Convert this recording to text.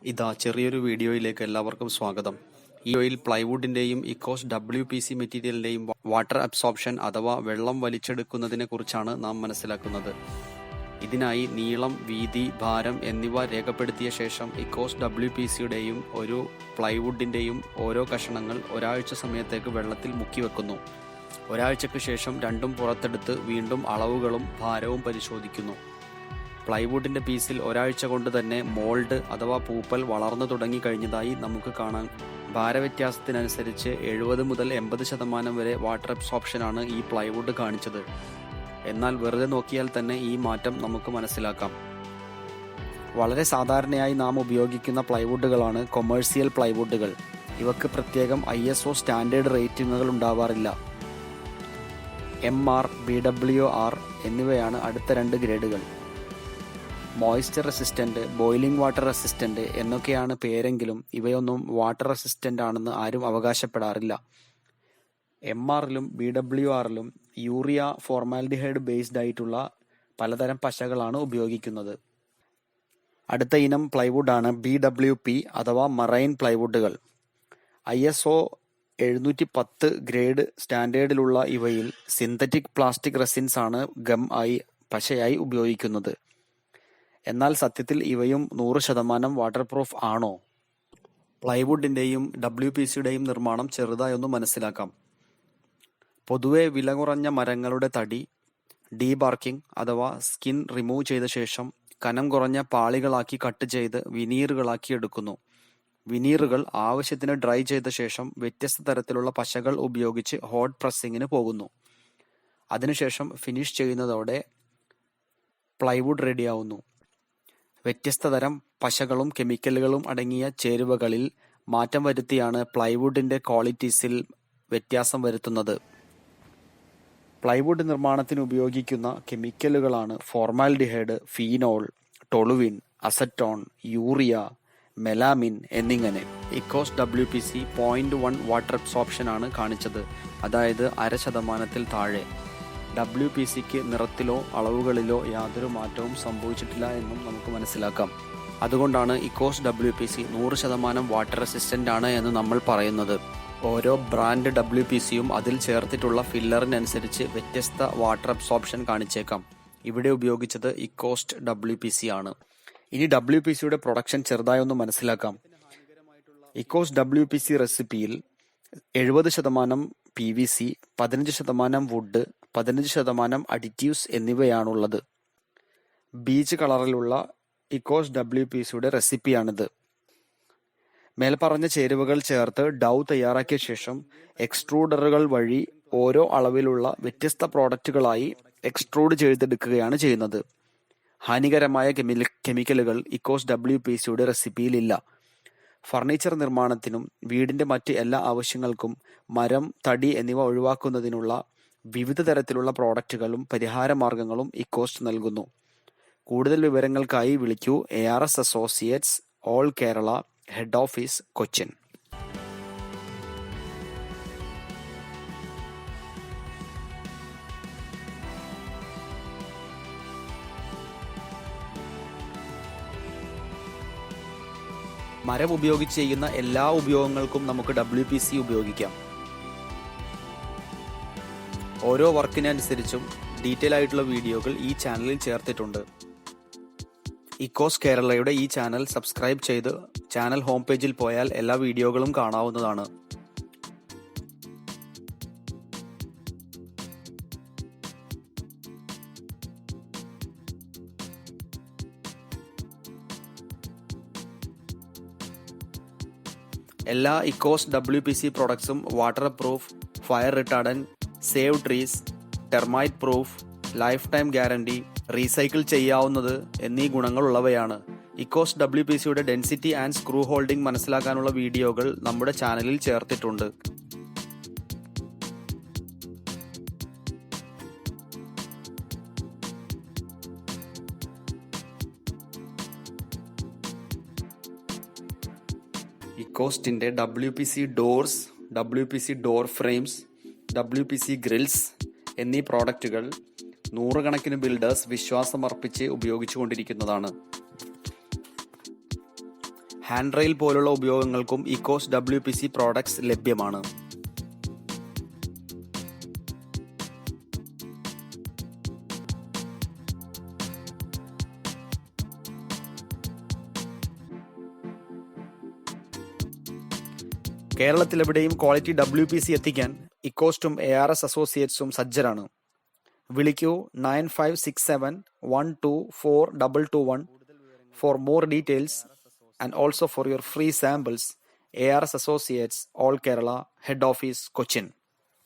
ഇതാ ചെറിയൊരു വീഡിയോയിലേക്ക് എല്ലാവർക്കും സ്വാഗതം. ഈ വീഡിയോയിൽ പ്ലൈവുഡിന്റെയും ഇക്കോസ്റ്റ് WPC മെറ്റീരിയലിന്റെയും വാട്ടർ അബ്സോർപ്ഷൻ അഥവാ വെള്ളം വലിച്ചെടുക്കുന്നതിനെ കുറിച്ചാണ് നാം മനസ്സിലാക്കുന്നത്. ഇതിനായി നീളം, വീതി, ഭാരം എന്നിവ രേഖപ്പെടുത്തിയ ശേഷം ഇക്കോസ്റ്റ് WPCയുടെയും ഒരു പ്ലൈവുഡിന്റെയും ഓരോ കഷണങ്ങൾ ഒരാഴ്ച സമയത്തേക്ക് വെള്ളത്തിൽ മുക്കിവെക്കുന്നു. ഒരാഴ്ചയ്ക്ക് ശേഷം രണ്ടും പുറത്തെടുത്ത് വീണ്ടും അളവുകളും ഭാരവും പരിശോധിക്കുന്നു. പ്ലൈവുഡിന്റെ പീസിൽ ഒരാഴ്ച കൊണ്ട് തന്നെ മോൾഡ് അഥവാ പൂപ്പൽ വളർന്നു തുടങ്ങി കഴിഞ്ഞതായി നമുക്ക് കാണാം. ഭാരവ്യത്യാസത്തിനനുസരിച്ച് 70 മുതൽ 80% വരെ വാട്ടർ അബ്സോർപ്ഷനാണ് ഈ പ്ലൈവുഡ് കാണിച്ചത്. എന്നാൽ വെറുതെ നോക്കിയാൽ തന്നെ ഈ മാറ്റം നമുക്ക് മനസ്സിലാക്കാം. വളരെ സാധാരണയായി നാം ഉപയോഗിക്കുന്ന പ്ലൈവുഡുകളാണ് കൊമേഴ്സ്യൽ പ്ലൈവുഡുകൾ. ഇവക്ക് പ്രത്യേകം ISO സ്റ്റാൻഡേർഡ് റേറ്റിംഗുകൾ ഉണ്ടാവാറില്ല. MR, BWR എന്നിവയാണ് അടുത്ത 2 ഗ്രേഡുകൾ. Moisture resistant, boiling water resistant എന്നൊക്കെയാണ് പേരെങ്കിലും ഇവയൊന്നും വാട്ടർ റെസിസ്റ്റന്റ് ആണെന്ന് ആരും അവകാശപ്പെടാറില്ല. MRലും BWRലും യൂറിയ, ഫോർമാൽഡിഹൈഡ് ബേസ്ഡ് ആയിട്ടുള്ള പലതരം പശകളാണ് ഉപയോഗിക്കുന്നത്. അടുത്ത ഇനം പ്ലൈവുഡാണ് BWP അഥവാ മറൈൻ പ്ലൈവുഡുകൾ. ISO 710 ഗ്രേഡ് സ്റ്റാൻഡേർഡിലുള്ള ഇവയിൽ സിന്തറ്റിക് പ്ലാസ്റ്റിക് റെസിൻസ് ആണ് ഗം ആയി പശയായി ഉപയോഗിക്കുന്നത്. എന്നാൽ സത്യത്തിൽ ഇവയും 100% വാട്ടർ പ്രൂഫ് ആണോ? പ്ലൈവുഡിന്റെയും WPCയുടെയും നിർമ്മാണം ചെറുതായൊന്ന് മനസ്സിലാക്കാം. പൊതുവെ വില കുറഞ്ഞ മരങ്ങളുടെ തടി ഡീബാർക്കിംഗ് അഥവാ സ്കിൻ റിമൂവ് ചെയ്ത ശേഷം കനം കുറഞ്ഞ പാളികളാക്കി കട്ട് ചെയ്ത് വിനീറുകളാക്കി എടുക്കുന്നു. വിനീറുകൾ ആവശ്യത്തിന് ഡ്രൈ ചെയ്ത ശേഷം വ്യത്യസ്ത തരത്തിലുള്ള പശകൾ ഉപയോഗിച്ച് ഹോട്ട് പ്രസ്സിങ്ങിന് പോകുന്നു. അതിനുശേഷം ഫിനിഷ് ചെയ്യുന്നതോടെ പ്ലൈവുഡ് റെഡിയാവുന്നു. വ്യത്യസ്ത തരം പശകളും കെമിക്കലുകളും അടങ്ങിയ ചേരുവകളിൽ മാറ്റം വരുത്തിയാണ് പ്ലൈവുഡിന്റെ ക്വാളിറ്റീസിൽ വ്യത്യാസം വരുത്തുന്നത്. പ്ലൈവുഡ് നിർമ്മാണത്തിന് ഉപയോഗിക്കുന്ന കെമിക്കലുകളാണ് formaldehyde, phenol, toluene, acetone, urea, melamine എന്നിങ്ങനെ. ഇക്കോസ്റ്റ് WPC 0.1 വാട്ടർ അബ്സോർപ്ഷൻ ആണ് കാണിച്ചത്, അതായത് 0.5% താഴെ. WPCക്ക് നിറത്തിലോ അളവുകളിലോ യാതൊരു മാറ്റവും സംഭവിച്ചിട്ടില്ല എന്നും നമുക്ക് മനസ്സിലാക്കാം. അതുകൊണ്ടാണ് ഇക്കോസ്റ്റ് WPC 100% വാട്ടർ റെസിസ്റ്റന്റ് ആണ് എന്ന് നമ്മൾ പറയുന്നത്. ഓരോ ബ്രാൻഡ് WPCയും അതിൽ ചേർത്തിട്ടുള്ള ഫില്ലറിനനുസരിച്ച് വ്യത്യസ്ത വാട്ടർ അബ്സോർപ്ഷൻ കാണിച്ചേക്കാം. ഇവിടെ ഉപയോഗിച്ചത് ഇക്കോസ്റ്റ് WPC ആണ്. ഇനി WPCയുടെ പ്രൊഡക്ഷൻ ചെറുതായൊന്ന് മനസ്സിലാക്കാം. ഇക്കോസ്റ്റ് WPC റെസിപ്പിയിൽ 70% PVC, 15% വുഡ്, 15% അഡിറ്റീവ്സ് എന്നിവയാണുള്ളത്. ബീച്ച് കളറിലുള്ള ഇക്കോസ്റ്റ് WPCയുടെ റെസിപ്പിയാണിത്. മേൽപ്പറഞ്ഞ ചേരുവകൾ ചേർത്ത് ഡൗ തയ്യാറാക്കിയ ശേഷം എക്സ്ട്രൂഡറുകൾ വഴി ഓരോ അളവിലുള്ള വ്യത്യസ്ത പ്രോഡക്റ്റുകളായി എക്സ്ട്രൂഡ് ചെയ്തെടുക്കുകയാണ് ചെയ്യുന്നത്. ഹാനികരമായ കെമിക്കലുകൾ ഇക്കോസ്റ്റ് WPCയുടെ റെസിപ്പിയിലില്ല. ഫർണിച്ചർ നിർമ്മാണത്തിനും വീടിന്റെ മറ്റ് എല്ലാ ആവശ്യങ്ങൾക്കും മരം, തടി എന്നിവ ഒഴിവാക്കുന്നതിനുള്ള വിവിധ തരത്തിലുള്ള പ്രോഡക്റ്റുകളും പരിഹാരമാർഗങ്ങളും ഇക്കോസ്റ്റ് നൽകുന്നു. കൂടുതൽ വിവരങ്ങൾക്കായി വിളിക്കൂ ARS Associates, all Kerala, head office, Cochin. മരം ഉപയോഗിച്ച് ചെയ്യുന്ന എല്ലാ ഉപയോഗങ്ങൾക്കും നമുക്ക് WPC ഉപയോഗിക്കാം. ഓരോ വർക്കിനനുസരിച്ചും ഡീറ്റെയിൽ ആയിട്ടുള്ള വീഡിയോകൾ ഈ ചാനലിൽ ചേർത്തിട്ടുണ്ട്. ഇക്കോസ്റ്റ് കേരളയുടെ ഈ ചാനൽ സബ്സ്ക്രൈബ് ചെയ്ത് ചാനൽ ഹോം പേജിൽ പോയാൽ എല്ലാ വീഡിയോകളും കാണാവുന്നതാണ്. എല്ലാ ഇക്കോസ്റ്റ് WPC പ്രോഡക്ട്സും water proof, fire retardant, save trees, termite proof, life time guarantee, recycle ചെയ്യാവുന്നത് എന്നീ ഗുണങ്ങളുള്ളവയാണ്. ഇക്കോസ്റ്റ് WPCയുടെ ഡെൻസിറ്റി ആൻഡ് സ്ക്രൂ ഹോൾഡിംഗ് മനസ്സിലാക്കാനുള്ള വീഡിയോകൾ നമ്മുടെ ചാനലിൽ ചേർത്തിട്ടുണ്ട്. ഇക്കോസ്റ്റിന്റെ WPC doors, WPC door frames, WPC grills എന്നീ പ്രോഡക്റ്റുകൾ നൂറുകണക്കിന് ബിൽഡേഴ്സ് വിശ്വാസമർപ്പിച്ച് ഉപയോഗിച്ചുകൊണ്ടിരിക്കുന്നതാണ്. ഹാൻഡ് റെയിൽ പോലുള്ള ഉപയോഗങ്ങൾക്കും ഇക്കോസ്റ്റ് WPC പ്രോഡക്ട്സ് ലഭ്യമാണ്. കേരളത്തിലെവിടെയും ക്വാളിറ്റി WPC എത്തിക്കാൻ ഇക്കോസ്റ്റും ARS അസോസിയേറ്റ്സും സജ്ജരാണ്. വിളിക്കൂ 9567124221 for more details and also for your free samples. ARS Associates, All Kerala, Head Office, Cochin.